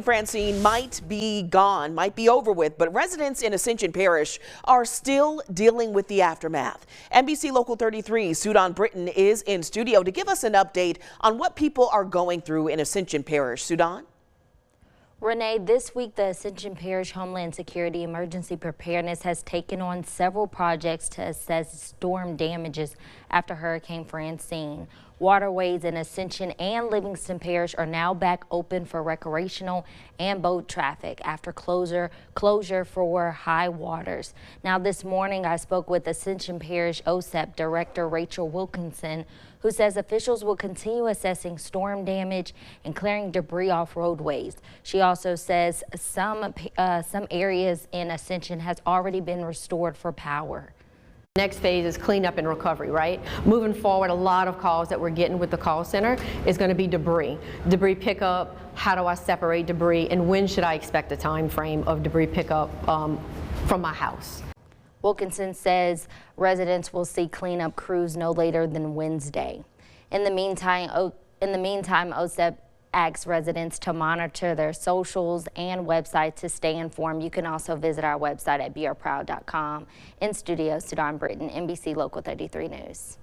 Francine might be gone, might be over with, but residents in Ascension Parish are still dealing with the aftermath. NBC Local 33 Sudan Britton is in studio to give us an update on what people are going through in Ascension Parish. Sudan? Renee, this week the Ascension Parish Homeland Security Emergency Preparedness has taken on several projects to assess storm damages after Hurricane Francine. Waterways in Ascension and Livingston Parish are now back open for recreational and boat traffic after closure for high waters. Now this morning I spoke with Ascension Parish OSEP Director Rachel Wilkinson, who says officials will continue assessing storm damage and clearing debris off roadways. She also says some areas in Ascension has already been restored for power. Next phase is cleanup and recovery, right? Moving forward, a lot of calls that we're getting with the call center is going to be debris. Debris pickup, how do I separate debris, and when should I expect a time frame of debris pickup from my house? Wilkinson says residents will see cleanup crews no later than Wednesday. In the meantime, OSEP asks residents to monitor their socials and websites to stay informed. You can also visit our website at beourproud.com. In studio, Sudan Britton, NBC Local 33 News.